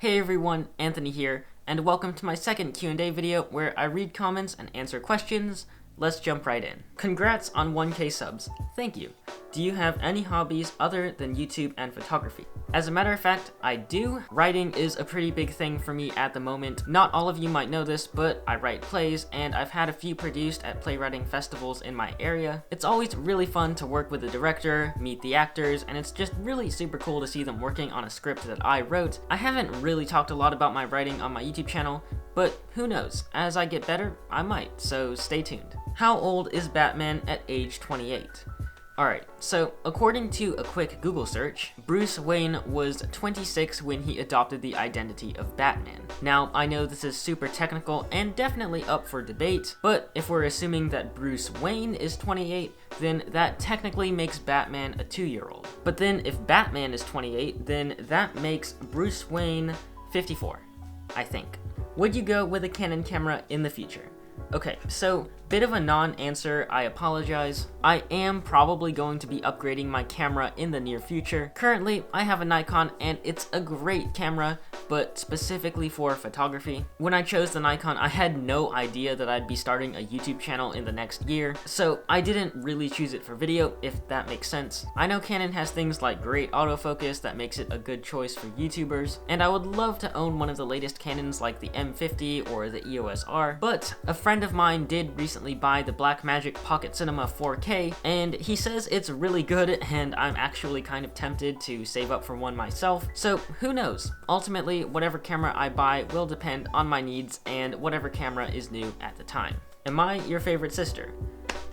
Hey everyone, Anthony here, and welcome to my second Q&A video where I read comments and answer questions. Let's jump right in. Congrats on 1K subs. Thank you. Do you have any hobbies other than YouTube and photography? As a matter of fact, I do. Writing is a pretty big thing for me at the moment. Not all of you might know this, but I write plays, and I've had a few produced at playwriting festivals in my area. It's always really fun to work with the director, meet the actors, and it's just really super cool to see them working on a script that I wrote. I haven't really talked a lot about my writing on my YouTube channel, but who knows, as I get better, I might, so stay tuned. How old is Batman at age 28? Alright, so according to a quick Google search, Bruce Wayne was 26 when he adopted the identity of Batman. Now, I know this is super technical and definitely up for debate, but if we're assuming that Bruce Wayne is 28, then that technically makes Batman a 2-year-old. But then if Batman is 28, then that makes Bruce Wayne 54, I think. Would you go with a Canon camera in the future? Okay, so bit of a non-answer, I apologize. I am probably going to be upgrading my camera in the near future. Currently, I have a Nikon and it's a great camera, but specifically for photography. When I chose the Nikon, I had no idea that I'd be starting a YouTube channel in the next year, so I didn't really choose it for video, if that makes sense. I know Canon has things like great autofocus that makes it a good choice for YouTubers, and I would love to own one of the latest Canons like the M50 or the EOS R, but a friend of mine did recently buy the Blackmagic Pocket Cinema 4K, and he says it's really good, and I'm actually kind of tempted to save up for one myself, so who knows? Ultimately, whatever camera I buy will depend on my needs and whatever camera is new at the time. Am I your favorite sister?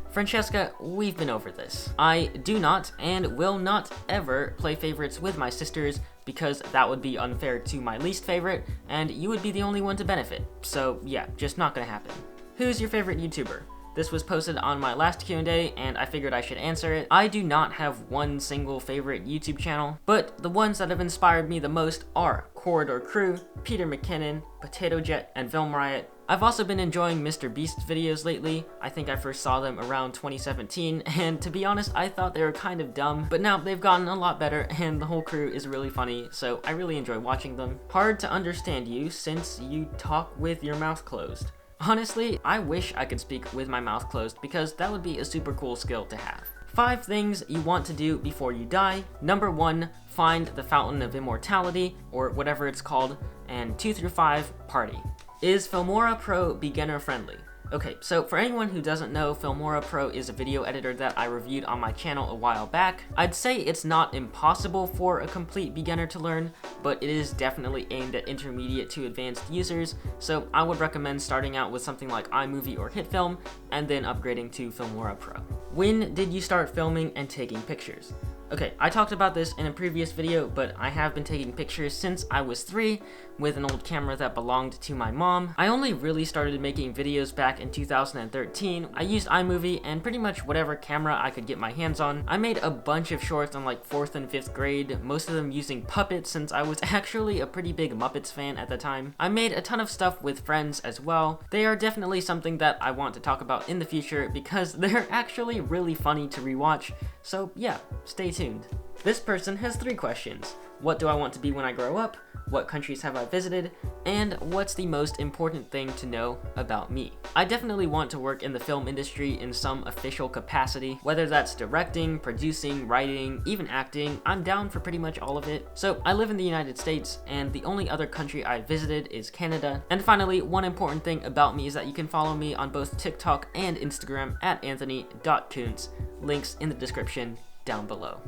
Francesca, we've been over this. I do not and will not ever play favorites with my sisters because that would be unfair to my least favorite, and you would be the only one to benefit. So yeah, just not gonna happen. Who's your favorite YouTuber? This was posted on my last Q&A, and I figured I should answer it. I do not have one single favorite YouTube channel, but the ones that have inspired me the most are Corridor Crew, Peter McKinnon, Potato Jet, and Film Riot. I've also been enjoying Mr. Beast's videos lately. I think I first saw them around 2017, and to be honest, I thought they were kind of dumb, but now they've gotten a lot better, and the whole crew is really funny, so I really enjoy watching them. Hard to understand you since you talk with your mouth closed. Honestly, I wish I could speak with my mouth closed because that would be a super cool skill to have. 5 things you want to do before you die. Number 1, find the Fountain of Immortality, or whatever it's called, and 2 through 5, party. Is Filmora Pro beginner friendly? Okay, so for anyone who doesn't know, Filmora Pro is a video editor that I reviewed on my channel a while back. I'd say it's not impossible for a complete beginner to learn, but it is definitely aimed at intermediate to advanced users, so I would recommend starting out with something like iMovie or HitFilm, and then upgrading to Filmora Pro. When did you start filming and taking pictures? Okay, I talked about this in a previous video, but I have been taking pictures since I was 3 with an old camera that belonged to my mom. I only really started making videos back in 2013. I used iMovie and pretty much whatever camera I could get my hands on. I made a bunch of shorts in like 4th and 5th grade, most of them using puppets since I was actually a pretty big Muppets fan at the time. I made a ton of stuff with friends as well. They are definitely something that I want to talk about in the future because they're actually really funny to rewatch, so yeah, stay tuned. This person has 3 questions. What do I want to be when I grow up? What countries have I visited? And what's the most important thing to know about me? I definitely want to work in the film industry in some official capacity, whether that's directing, producing, writing, even acting. I'm down for pretty much all of it. So I live in the United States, and the only other country I visited is Canada. And finally, one important thing about me is that you can follow me on both TikTok and Instagram at anthony.koonce. Links in the description down below.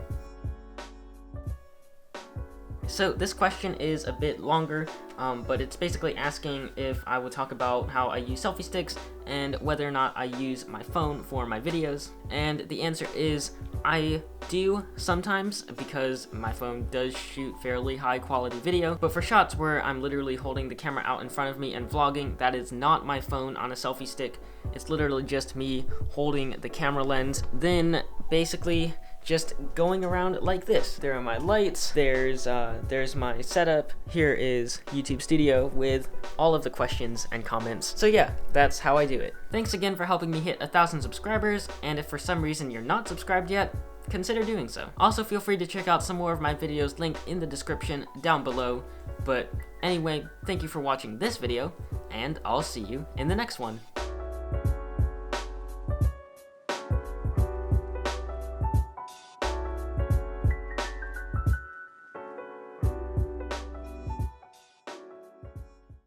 So this question is a bit longer, but it's basically asking if I would talk about how I use selfie sticks and whether or not I use my phone for my videos. And the answer is I do sometimes because my phone does shoot fairly high quality video, but for shots where I'm literally holding the camera out in front of me and vlogging, that is not my phone on a selfie stick. It's literally just me holding the camera lens, then basically just going around like this. There are my lights, there's my setup, here is YouTube Studio with all of the questions and comments. So yeah, that's how I do it. Thanks again for helping me hit 1,000 subscribers, and if for some reason you're not subscribed yet, consider doing so. Also feel free to check out some more of my videos linked in the description down below, but Anyway, thank you for watching this video, and I'll see you in the next one.